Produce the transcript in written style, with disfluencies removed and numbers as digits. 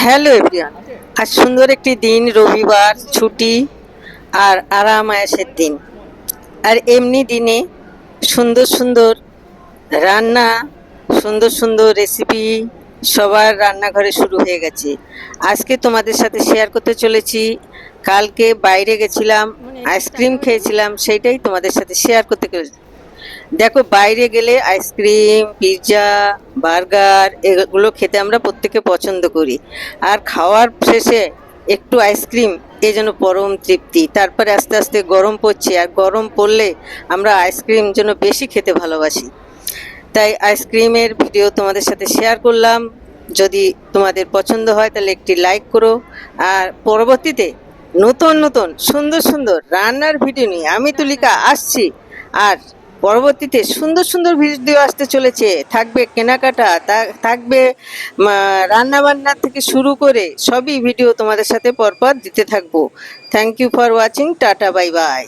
Hello everyone. আজ সুন্দর একটি দিন, রবিবার, ছুটি আর আরাম আয়েশের দিন। আর এমনি দিনে সুন্দর সুন্দর রান্না, সুন্দর সুন্দর রেসিপি সবার রান্নাঘরে শুরু হয়ে গেছে। আজকে তোমাদের সাথে শেয়ার করতে চলেছি। কালকে বাইরে গেছিলাম, আইসক্রিম খেয়েছিলাম, সেইটাই তোমাদের সাথে শেয়ার করতে চলেছি। দেখো, বাইরে গেলে আইসক্রিম, পিৎজা, বার্গার এগুলো খেতে আমরা প্রত্যেকে পছন্দ করি। আর খাওয়ার শেষে একটু আইসক্রিম, এই যেন পরম তৃপ্তি। তারপরে আস্তে আস্তে গরম পড়ছে, আর গরম পড়লে আমরা আইসক্রিম যেন বেশি খেতে ভালোবাসি। তাই আইসক্রিমের ভিডিও তোমাদের সাথে শেয়ার করলাম। যদি তোমাদের পছন্দ হয় তাহলে একটি লাইক করো। আর পরবর্তীতে নতুন নতুন সুন্দর সুন্দর রান্নার ভিডিও নিয়ে আমি তুলিকা আসছি। আর পরবর্তীতে সুন্দর সুন্দর ভিডিও আসতে চলেছে। থাকবে কেনাকাটা, থাকবে রান্না বান্না থেকে শুরু করে সবই ভিডিও তোমাদের সাথে পরপর দিতে থাকবো। Thank you for watching. Tata, bye by.